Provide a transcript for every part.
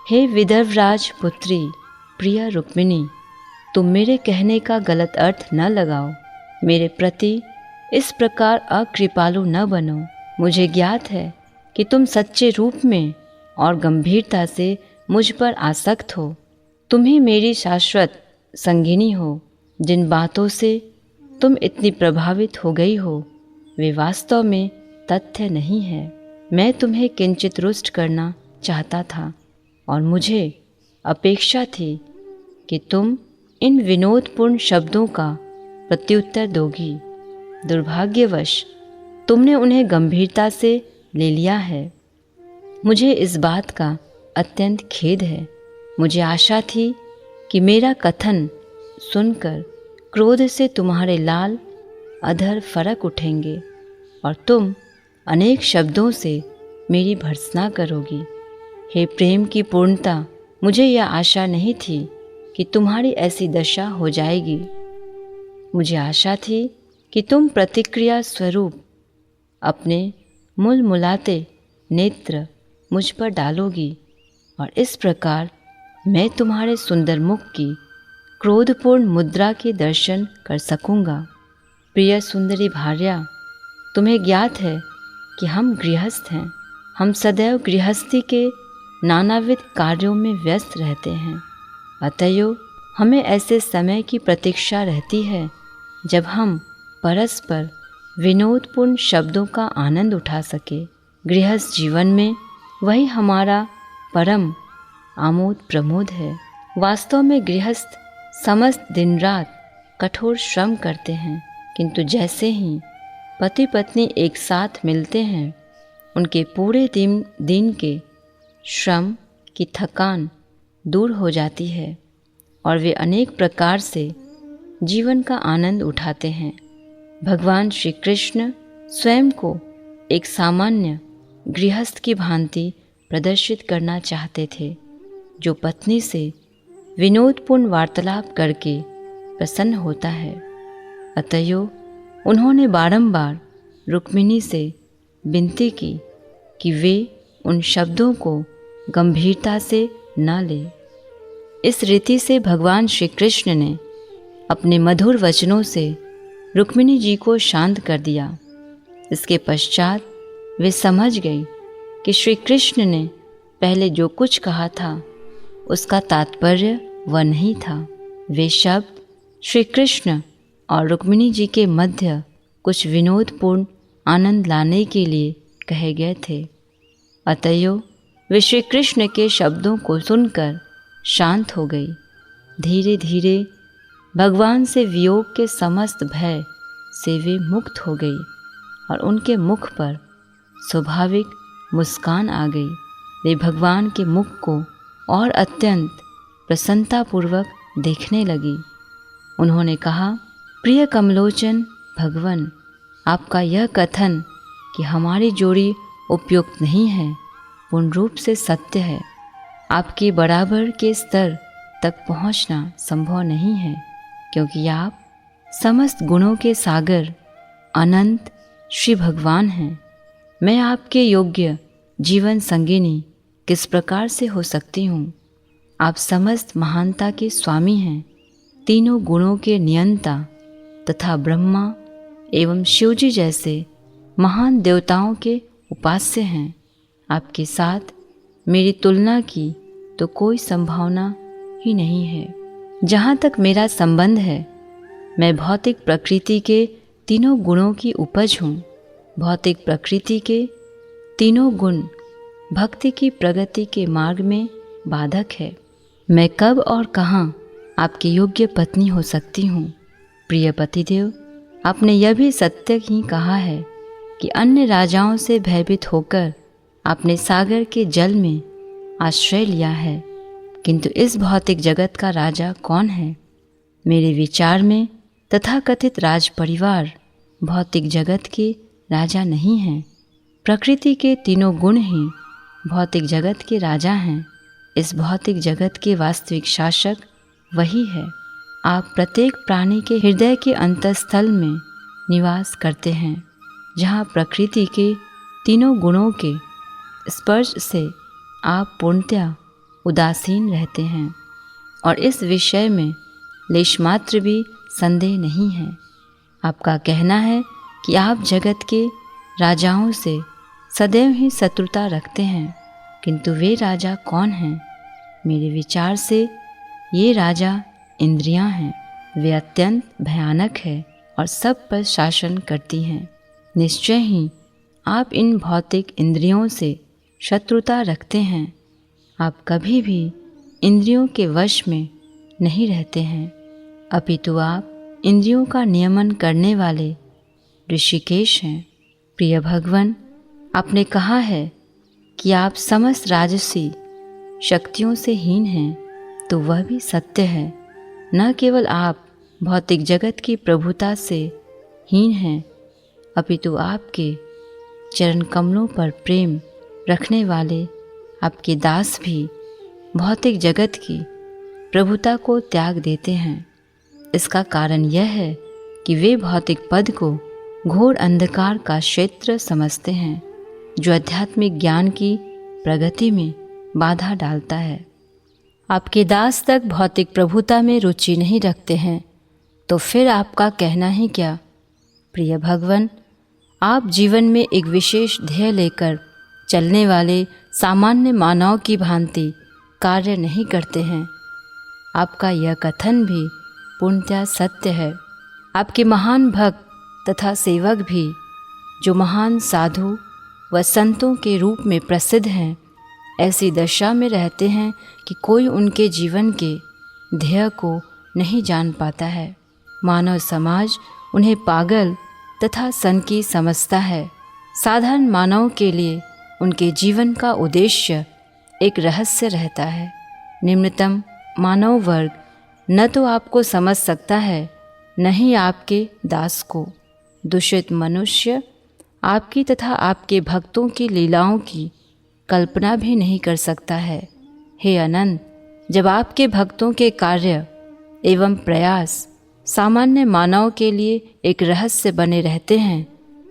हे विदर्भराज पुत्री प्रिय रुक्मिणी, तुम मेरे कहने का गलत अर्थ न लगाओ। मेरे प्रति इस प्रकार अकृपालु न बनो। मुझे ज्ञात है कि तुम सच्चे रूप में और गंभीरता से मुझ पर आसक्त हो। तुम ही मेरी शाश्वत संगिनी हो। जिन बातों से तुम इतनी प्रभावित हो गई हो वे वास्तव में तथ्य नहीं है। मैं तुम्हें किंचित रुष्ट करना चाहता था और मुझे अपेक्षा थी कि तुम इन विनोदपूर्ण शब्दों का प्रत्युत्तर दोगी। दुर्भाग्यवश तुमने उन्हें गंभीरता से ले लिया है। मुझे इस बात का अत्यंत खेद है। मुझे आशा थी कि मेरा कथन सुनकर क्रोध से तुम्हारे लाल अधर फरक उठेंगे और तुम अनेक शब्दों से मेरी भर्त्सना करोगी। हे प्रेम की पूर्णता, मुझे यह आशा नहीं थी कि तुम्हारी ऐसी दशा हो जाएगी। मुझे आशा थी कि तुम प्रतिक्रिया स्वरूप अपने मुलमुलाते नेत्र मुझ पर डालोगी और इस प्रकार मैं तुम्हारे सुंदर मुख की क्रोधपूर्ण मुद्रा के दर्शन कर सकूँगा। प्रिय सुंदरी भार्या, तुम्हें ज्ञात है कि हम गृहस्थ हैं। हम सदैव गृहस्थी के नानाविध कार्यों में व्यस्त रहते हैं। अतएव हमें ऐसे समय की प्रतीक्षा रहती है जब हम परस्पर विनोदपूर्ण शब्दों का आनंद उठा सके। गृहस्थ जीवन में वही हमारा परम आमोद प्रमोद है। वास्तव में गृहस्थ समस्त दिन रात कठोर श्रम करते हैं, किंतु जैसे ही पति पत्नी एक साथ मिलते हैं उनके पूरे दिन के श्रम की थकान दूर हो जाती है और वे अनेक प्रकार से जीवन का आनंद उठाते हैं। भगवान श्री कृष्ण स्वयं को एक सामान्य गृहस्थ की भांति प्रदर्शित करना चाहते थे, जो पत्नी से विनोदपूर्ण वार्तालाप करके प्रसन्न होता है। अतएव उन्होंने बारंबार रुक्मिणी से विनती की कि वे उन शब्दों को गंभीरता से न ले। इस रीति से भगवान श्री कृष्ण ने अपने मधुर वचनों से रुक्मिणी जी को शांत कर दिया। इसके पश्चात वे समझ गई कि श्री कृष्ण ने पहले जो कुछ कहा था उसका तात्पर्य वह नहीं था। वे शब्द श्री कृष्ण और रुक्मिणी जी के मध्य कुछ विनोदपूर्ण आनंद लाने के लिए कहे गए थे। अतएव वे श्री कृष्ण के शब्दों को सुनकर शांत हो गई। धीरे धीरे भगवान से वियोग के समस्त भय से वे मुक्त हो गई और उनके मुख पर स्वाभाविक मुस्कान आ गई। वे भगवान के मुख को और अत्यंत प्रसन्नतापूर्वक देखने लगी। उन्होंने कहा, प्रिय कमलोचन भगवन, आपका यह कथन कि हमारी जोड़ी उपयुक्त नहीं है पूर्ण रूप से सत्य है। आपके बराबर के स्तर तक पहुंचना संभव नहीं है, क्योंकि आप समस्त गुणों के सागर अनंत श्री भगवान हैं। मैं आपके योग्य जीवन संगिनी किस प्रकार से हो सकती हूँ? आप समस्त महानता के स्वामी हैं, तीनों गुणों के नियंता तथा ब्रह्मा एवं शिवजी जैसे महान देवताओं के उपास्य हैं। आपके साथ मेरी तुलना की तो कोई संभावना ही नहीं है। जहाँ तक मेरा संबंध है, मैं भौतिक प्रकृति के तीनों गुणों की उपज हूँ। भौतिक प्रकृति के तीनों गुण भक्ति की प्रगति के मार्ग में बाधक है। मैं कब और कहाँ आपकी योग्य पत्नी हो सकती हूँ? प्रिय पतिदेव, आपने यह भी सत्य ही कहा है कि अन्य राजाओं से भयभीत होकर आपने सागर के जल में आश्रय लिया है, किंतु इस भौतिक जगत का राजा कौन है? मेरे विचार में तथाकथित राज परिवार भौतिक जगत के राजा नहीं हैं। प्रकृति के तीनों गुण ही भौतिक जगत के राजा हैं। इस भौतिक जगत के वास्तविक शासक वही है। आप प्रत्येक प्राणी के हृदय के अंतस्थल में निवास करते हैं, जहाँ प्रकृति के तीनों गुणों के स्पर्श से आप पूर्णतया उदासीन रहते हैं और इस विषय में लेशमात्र भी संदेह नहीं है। आपका कहना है कि आप जगत के राजाओं से सदैव ही शत्रुता रखते हैं, किंतु वे राजा कौन हैं? मेरे विचार से ये राजा इंद्रियां हैं। वे अत्यंत भयानक है और सब पर शासन करती हैं। निश्चय ही आप इन भौतिक इंद्रियों से शत्रुता रखते हैं। आप कभी भी इंद्रियों के वश में नहीं रहते हैं, अपितु आप इंद्रियों का नियमन करने वाले ऋषिकेश हैं। प्रिय भगवान, आपने कहा है कि आप समस्त राजसी शक्तियों से हीन हैं, तो वह भी सत्य है। न केवल आप भौतिक जगत की प्रभुता से हीन हैं, अपितु आपके चरण कमलों पर प्रेम रखने वाले आपके दास भी भौतिक जगत की प्रभुता को त्याग देते हैं। इसका कारण यह है कि वे भौतिक पद को घोर अंधकार का क्षेत्र समझते हैं, जो आध्यात्मिक ज्ञान की प्रगति में बाधा डालता है। आपके दास तक भौतिक प्रभुता में रुचि नहीं रखते हैं, तो फिर आपका कहना ही क्या? प्रिय भगवान, आप जीवन में एक विशेष ध्येय लेकर चलने वाले सामान्य मानव की भांति कार्य नहीं करते हैं। आपका यह कथन भी पूर्णतः सत्य है। आपके महान भक्त तथा सेवक भी, जो महान साधु व संतों के रूप में प्रसिद्ध हैं, ऐसी दशा में रहते हैं कि कोई उनके जीवन के ध्येय को नहीं जान पाता है। मानव समाज उन्हें पागल तथा सनकी समझता है। साधारण मानव के लिए उनके जीवन का उद्देश्य एक रहस्य रहता है। निम्नतम मानव वर्ग न तो आपको समझ सकता है, न ही आपके दास को। दूषित मनुष्य आपकी तथा आपके भक्तों की लीलाओं की कल्पना भी नहीं कर सकता है। हे अनंत, जब आपके भक्तों के कार्य एवं प्रयास सामान्य मानव के लिए एक रहस्य बने रहते हैं,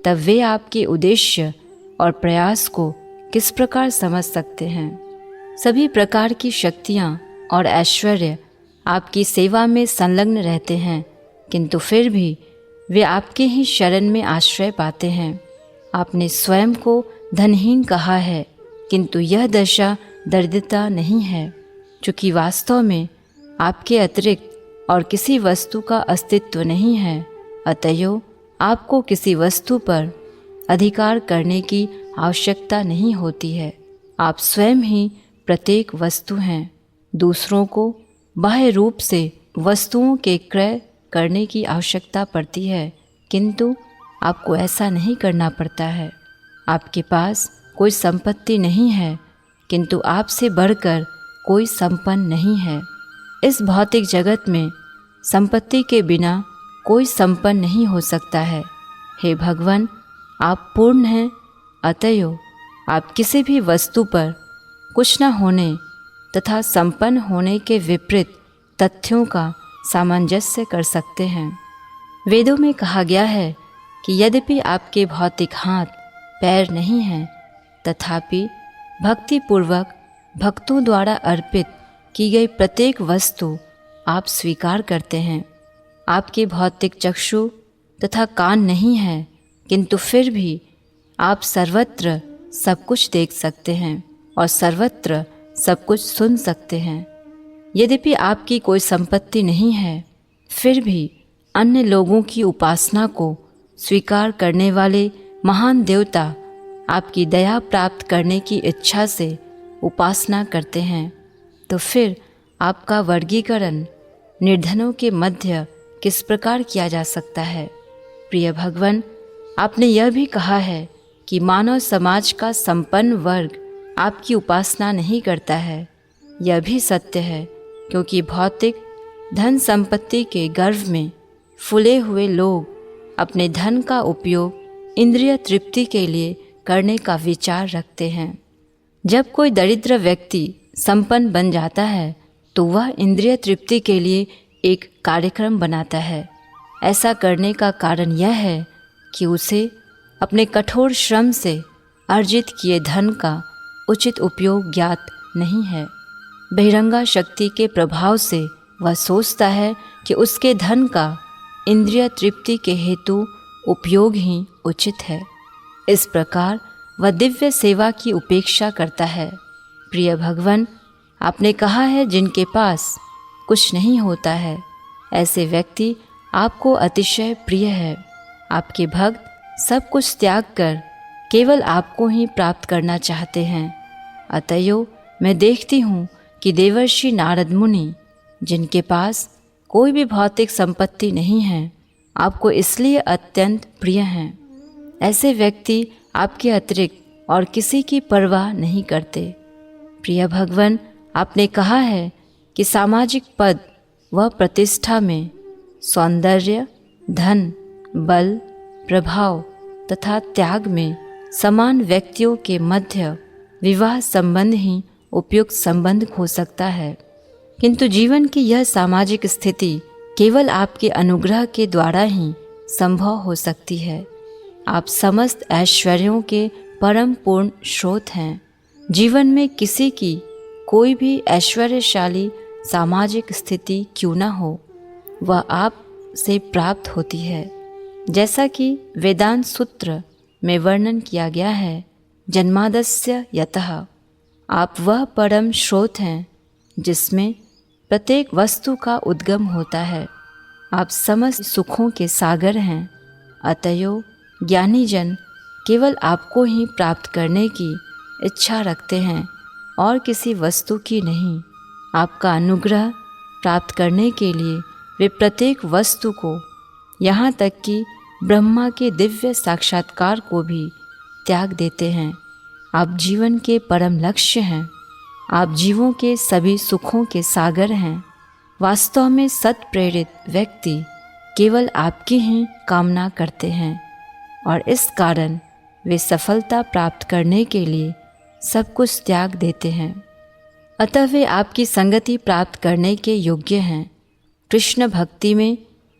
तब वे आपके उद्देश्य और प्रयास को किस प्रकार समझ सकते हैं? सभी प्रकार की शक्तियाँ और ऐश्वर्य आपकी सेवा में संलग्न रहते हैं, किंतु फिर भी वे आपके ही शरण में आश्रय पाते हैं। आपने स्वयं को धनहीन कहा है, किंतु यह दशा दरिद्रता नहीं है, चूँकि वास्तव में आपके अतिरिक्त और किसी वस्तु का अस्तित्व नहीं है। अतएव आपको किसी वस्तु पर अधिकार करने की आवश्यकता नहीं होती है। आप स्वयं ही प्रत्येक वस्तु हैं। दूसरों को बाह्य रूप से वस्तुओं के क्रय करने की आवश्यकता पड़ती है, किंतु आपको ऐसा नहीं करना पड़ता है। आपके पास कोई संपत्ति नहीं है, किंतु आपसे बढ़कर कोई संपन्न नहीं है। इस भौतिक जगत में संपत्ति के बिना कोई संपन्न नहीं हो सकता है। हे भगवान, आप पूर्ण हैं, अतएव आप किसी भी वस्तु पर कुछ न होने तथा संपन्न होने के विपरीत तथ्यों का सामंजस्य कर सकते हैं। वेदों में कहा गया है कि यद्यपि आपके भौतिक हाथ पैर नहीं हैं, तथापि भक्तिपूर्वक भक्तों द्वारा अर्पित की गई प्रत्येक वस्तु आप स्वीकार करते हैं। आपके भौतिक चक्षु तथा कान नहीं हैं, किंतु फिर भी आप सर्वत्र सब कुछ देख सकते हैं और सर्वत्र सब कुछ सुन सकते हैं। यद्यपि आपकी कोई संपत्ति नहीं है, फिर भी अन्य लोगों की उपासना को स्वीकार करने वाले महान देवता आपकी दया प्राप्त करने की इच्छा से उपासना करते हैं। तो फिर आपका वर्गीकरण निर्धनों के मध्य किस प्रकार किया जा सकता है? प्रिय भगवान, आपने यह भी कहा है कि मानव समाज का संपन्न वर्ग आपकी उपासना नहीं करता है। यह भी सत्य है, क्योंकि भौतिक धन संपत्ति के गर्व में फूले हुए लोग अपने धन का उपयोग इंद्रिय तृप्ति के लिए करने का विचार रखते हैं। जब कोई दरिद्र व्यक्ति संपन्न बन जाता है, तो वह इंद्रिय तृप्ति के लिए एक कार्यक्रम बनाता है। ऐसा करने का कारण यह है कि उसे अपने कठोर श्रम से अर्जित किए धन का उचित उपयोग ज्ञात नहीं है। बहिरंगा शक्ति के प्रभाव से वह सोचता है कि उसके धन का इंद्रिय तृप्ति के हेतु उपयोग ही उचित है। इस प्रकार वह दिव्य सेवा की उपेक्षा करता है। प्रिय भगवान, आपने कहा है जिनके पास कुछ नहीं होता है ऐसे व्यक्ति आपको अतिशय प्रिय है। आपके भक्त सब कुछ त्याग कर केवल आपको ही प्राप्त करना चाहते हैं। अतएव मैं देखती हूँ कि देवर्षि नारद मुनि, जिनके पास कोई भी भौतिक संपत्ति नहीं है, आपको इसलिए अत्यंत प्रिय हैं। ऐसे व्यक्ति आपके अतिरिक्त और किसी की परवाह नहीं करते। प्रिय भगवान, आपने कहा है कि सामाजिक पद व प्रतिष्ठा में सौंदर्य, धन, बल, प्रभाव तथा त्याग में समान व्यक्तियों के मध्य विवाह संबंध ही उपयुक्त संबंध हो सकता है। किंतु जीवन की यह सामाजिक स्थिति केवल आपके अनुग्रह के द्वारा ही संभव हो सकती है। आप समस्त ऐश्वर्यों के परम पूर्ण स्रोत हैं। जीवन में किसी की कोई भी ऐश्वर्यशाली सामाजिक स्थिति क्यों न हो, वह आप से प्राप्त होती है। जैसा कि वेदांत सूत्र में वर्णन किया गया है, जन्मादस्य यतः, आप वह परम स्रोत हैं जिसमें प्रत्येक वस्तु का उद्गम होता है। आप समस्त सुखों के सागर हैं। अतएव ज्ञानी जन केवल आपको ही प्राप्त करने की इच्छा रखते हैं और किसी वस्तु की नहीं। आपका अनुग्रह प्राप्त करने के लिए वे प्रत्येक वस्तु को, यहाँ तक कि ब्रह्मा के दिव्य साक्षात्कार को भी त्याग देते हैं। आप जीवन के परम लक्ष्य हैं। आप जीवों के सभी सुखों के सागर हैं। वास्तव में सत प्रेरित व्यक्ति केवल आपकी ही कामना करते हैं और इस कारण वे सफलता प्राप्त करने के लिए सब कुछ त्याग देते हैं। अतः वे आपकी संगति प्राप्त करने के योग्य हैं। कृष्ण भक्ति में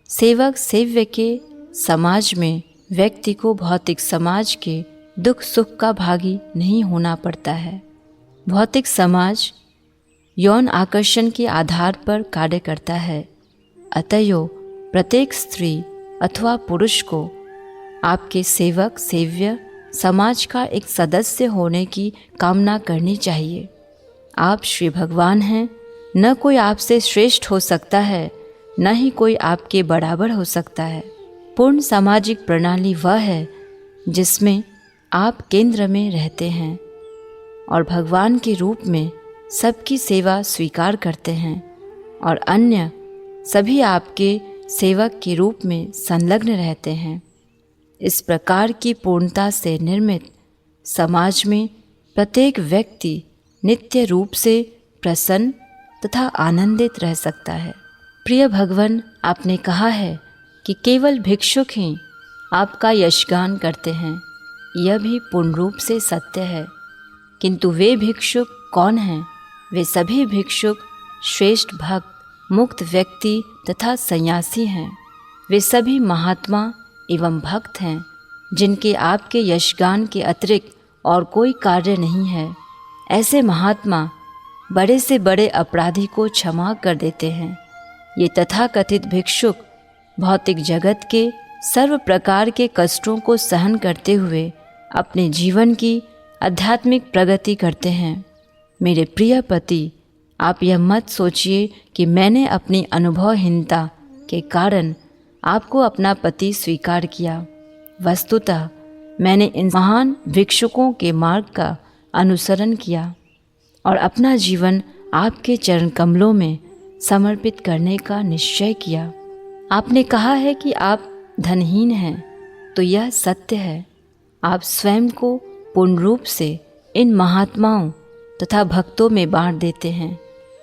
सेवक सेव्य के समाज में व्यक्ति को भौतिक समाज के दुख सुख का भागी नहीं होना पड़ता है। भौतिक समाज यौन आकर्षण के आधार पर कार्य करता है। अतएव प्रत्येक स्त्री अथवा पुरुष को आपके सेवक सेव्य समाज का एक सदस्य होने की कामना करनी चाहिए। आप श्री भगवान हैं। न कोई आपसे श्रेष्ठ हो सकता है, न ही कोई आपके बराबर हो सकता है। पूर्ण सामाजिक प्रणाली वह है जिसमें आप केंद्र में रहते हैं और भगवान के रूप में सबकी सेवा स्वीकार करते हैं और अन्य सभी आपके सेवक के रूप में संलग्न रहते हैं। इस प्रकार की पूर्णता से निर्मित समाज में प्रत्येक व्यक्ति नित्य रूप से प्रसन्न तथा आनंदित रह सकता है। प्रिय भगवान, आपने कहा है कि केवल भिक्षुक ही आपका यशगान करते हैं। यह भी पूर्ण रूप से सत्य है। किंतु वे भिक्षुक कौन हैं? वे सभी भिक्षुक श्रेष्ठ भक्त, मुक्त व्यक्ति तथा सन्यासी हैं। वे सभी महात्मा एवं भक्त हैं जिनके आपके यशगान के अतिरिक्त और कोई कार्य नहीं है। ऐसे महात्मा बड़े से बड़े अपराधी को क्षमा कर देते हैं। ये तथाकथित भिक्षुक भौतिक जगत के सर्व प्रकार के कष्टों को सहन करते हुए अपने जीवन की आध्यात्मिक प्रगति करते हैं। मेरे प्रिय पति, आप यह मत सोचिए कि मैंने अपनी अनुभवहीनता के कारण आपको अपना पति स्वीकार किया। वस्तुतः मैंने इन महान भिक्षुकों के मार्ग का अनुसरण किया और अपना जीवन आपके चरण कमलों में समर्पित करने का निश्चय किया। आपने कहा है कि आप धनहीन हैं, तो यह सत्य है। आप स्वयं को पूर्ण रूप से इन महात्माओं तथा भक्तों में बांट देते हैं।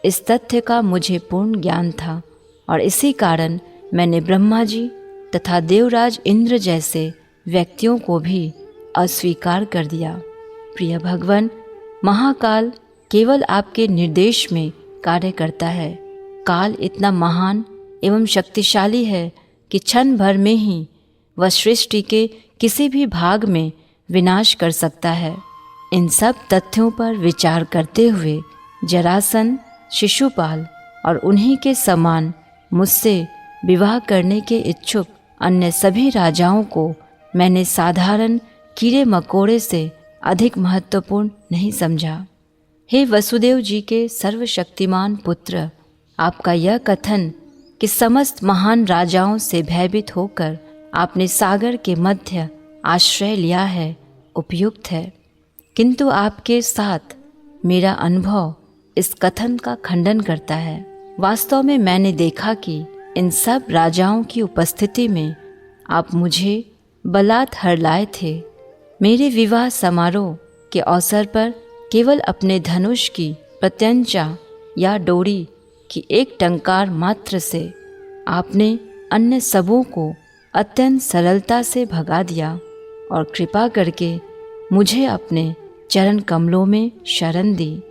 इस तथ्य का मुझे पूर्ण ज्ञान था और इसी कारण मैंने ब्रह्मा जी तथा देवराज इंद्र जैसे व्यक्तियों को भी अस्वीकार कर दिया। प्रिय भगवान, महाकाल केवल आपके निर्देश में कार्य करता है। काल इतना महान एवं शक्तिशाली है कि क्षण भर में ही वह सृष्टि के किसी भी भाग में विनाश कर सकता है। इन सब तथ्यों पर विचार करते हुए जरासन शिशुपाल और उन्हीं के समान मुझसे विवाह करने के इच्छुक अन्य सभी राजाओं को मैंने साधारण कीड़े मकोड़े से अधिक महत्वपूर्ण नहीं समझा। हे वसुदेव जी के सर्वशक्तिमान पुत्र, आपका यह कथन कि समस्त महान राजाओं से भयभीत होकर आपने सागर के मध्य आश्रय लिया है उपयुक्त है, किंतु आपके साथ मेरा अनुभव इस कथन का खंडन करता है। वास्तव में मैंने देखा कि इन सब राजाओं की उपस्थिति में आप मुझे बलात् हर लाए थे। मेरे विवाह समारोह के अवसर पर केवल अपने धनुष की प्रत्यंचा या डोरी की एक टंकार मात्र से आपने अन्य सबों को अत्यंत सरलता से भगा दिया और कृपा करके मुझे अपने चरण कमलों में शरण दी।